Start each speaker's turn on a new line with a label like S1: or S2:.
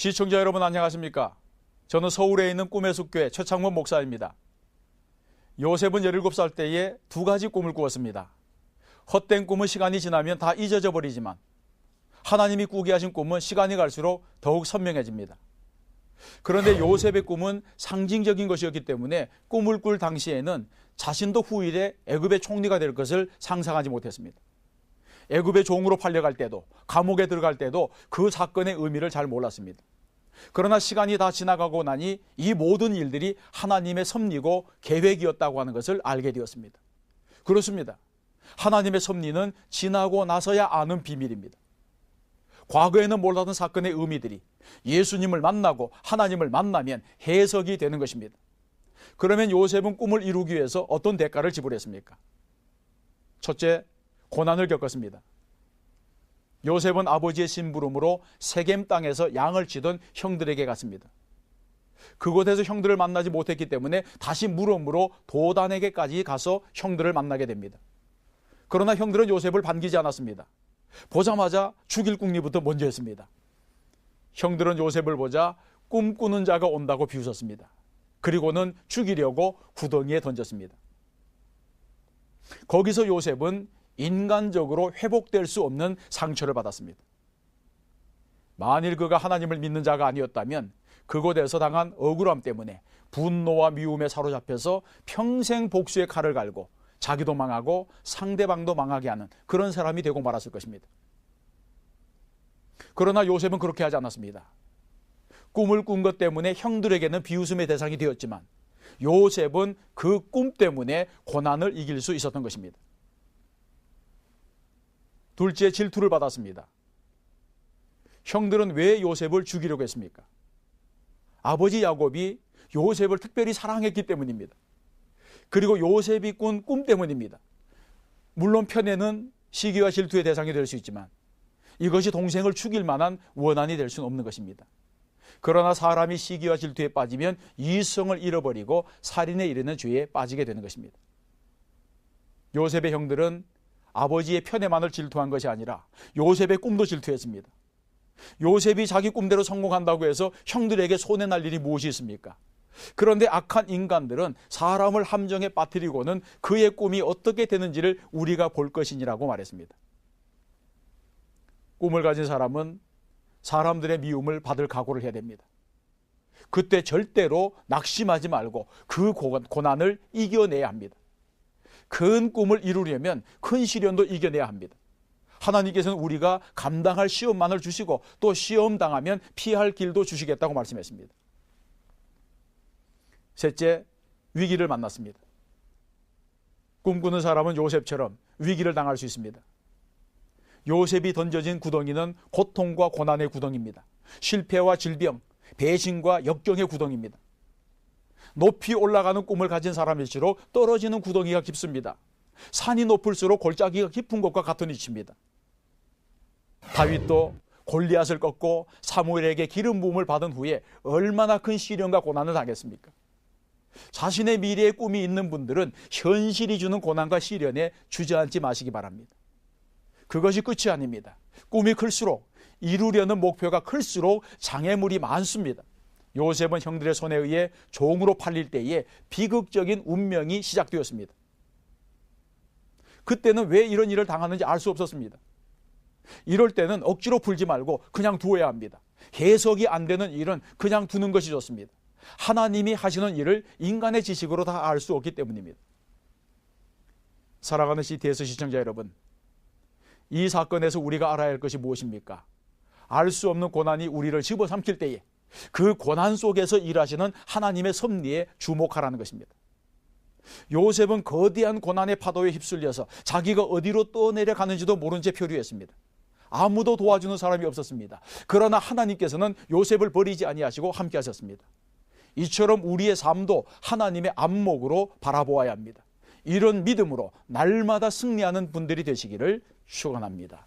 S1: 시청자 여러분 안녕하십니까? 저는 서울에 있는 꿈의 숲교회 최창원 목사입니다. 요셉은 17살 때에 두 가지 꿈을 꾸었습니다. 헛된 꿈은 시간이 지나면 다 잊어져 버리지만 하나님이 꾸게 하신 꿈은 시간이 갈수록 더욱 선명해집니다. 그런데 요셉의 꿈은 상징적인 것이었기 때문에 꿈을 꿀 당시에는 자신도 후일에 애굽의 총리가 될 것을 상상하지 못했습니다. 애굽의 종으로 팔려갈 때도 감옥에 들어갈 때도 그 사건의 의미를 잘 몰랐습니다. 그러나 시간이 다 지나가고 나니 이 모든 일들이 하나님의 섭리고 계획이었다고 하는 것을 알게 되었습니다. 그렇습니다. 하나님의 섭리는 지나고 나서야 아는 비밀입니다. 과거에는 몰랐던 사건의 의미들이 예수님을 만나고 하나님을 만나면 해석이 되는 것입니다. 그러면 요셉은 꿈을 이루기 위해서 어떤 대가를 지불했습니까? 첫째, 고난을 겪었습니다. 요셉은 아버지의 심부름으로 세겜 땅에서 양을 치던 형들에게 갔습니다. 그곳에서 형들을 만나지 못했기 때문에 다시 물음으로 도단에게까지 가서 형들을 만나게 됩니다. 그러나 형들은 요셉을 반기지 않았습니다. 보자마자 죽일 궁리부터 먼저 했습니다. 형들은 요셉을 보자 꿈꾸는 자가 온다고 비웃었습니다. 그리고는 죽이려고 구덩이에 던졌습니다. 거기서 요셉은 인간적으로 회복될 수 없는 상처를 받았습니다. 만일 그가 하나님을 믿는 자가 아니었다면 그곳에서 당한 억울함 때문에 분노와 미움에 사로잡혀서 평생 복수의 칼을 갈고 자기도 망하고 상대방도 망하게 하는 그런 사람이 되고 말았을 것입니다. 그러나 요셉은 그렇게 하지 않았습니다. 꿈을 꾼 것 때문에 형들에게는 비웃음의 대상이 되었지만 요셉은 그 꿈 때문에 고난을 이길 수 있었던 것입니다. 둘째, 질투를 받았습니다. 형들은 왜 요셉을 죽이려고 했습니까? 아버지 야곱이 요셉을 특별히 사랑했기 때문입니다. 그리고 요셉이 꾼 꿈 때문입니다. 물론 편애는 시기와 질투의 대상이 될 수 있지만 이것이 동생을 죽일 만한 원한이 될 수는 없는 것입니다. 그러나 사람이 시기와 질투에 빠지면 이성을 잃어버리고 살인에 이르는 죄에 빠지게 되는 것입니다. 요셉의 형들은 아버지의 편애만을 질투한 것이 아니라 요셉의 꿈도 질투했습니다. 요셉이 자기 꿈대로 성공한다고 해서 형들에게 손해날 일이 무엇이 있습니까? 그런데 악한 인간들은 사람을 함정에 빠뜨리고는 그의 꿈이 어떻게 되는지를 우리가 볼 것이니라고 말했습니다. 꿈을 가진 사람은 사람들의 미움을 받을 각오를 해야 됩니다. 그때 절대로 낙심하지 말고 그 고난을 이겨내야 합니다. 큰 꿈을 이루려면 큰 시련도 이겨내야 합니다. 하나님께서는 우리가 감당할 시험만을 주시고 또 시험 당하면 피할 길도 주시겠다고 말씀했습니다. 셋째, 위기를 만났습니다. 꿈꾸는 사람은 요셉처럼 위기를 당할 수 있습니다. 요셉이 던져진 구덩이는 고통과 고난의 구덩이입니다. 실패와 질병, 배신과 역경의 구덩이입니다. 높이 올라가는 꿈을 가진 사람일수록 떨어지는 구덩이가 깊습니다. 산이 높을수록 골짜기가 깊은 것과 같은 이치입니다. 다윗도 골리앗을 꺾고 사무엘에게 기름 부음을 받은 후에 얼마나 큰 시련과 고난을 당했습니까? 자신의 미래의 꿈이 있는 분들은 현실이 주는 고난과 시련에 주저앉지 마시기 바랍니다. 그것이 끝이 아닙니다. 꿈이 클수록 이루려는 목표가 클수록 장애물이 많습니다. 요셉은 형들의 손에 의해 종으로 팔릴 때에 비극적인 운명이 시작되었습니다. 그때는 왜 이런 일을 당하는지 알 수 없었습니다. 이럴 때는 억지로 풀지 말고 그냥 두어야 합니다. 해석이 안 되는 일은 그냥 두는 것이 좋습니다. 하나님이 하시는 일을 인간의 지식으로 다 알 수 없기 때문입니다. 사랑하는 CTS 시청자 여러분, 이 사건에서 우리가 알아야 할 것이 무엇입니까? 알 수 없는 고난이 우리를 집어삼킬 때에 그 고난 속에서 일하시는 하나님의 섭리에 주목하라는 것입니다. 요셉은 거대한 고난의 파도에 휩쓸려서 자기가 어디로 떠내려가는지도 모른 채 표류했습니다. 아무도 도와주는 사람이 없었습니다. 그러나 하나님께서는 요셉을 버리지 아니하시고 함께 하셨습니다. 이처럼 우리의 삶도 하나님의 안목으로 바라보아야 합니다. 이런 믿음으로 날마다 승리하는 분들이 되시기를 축원합니다.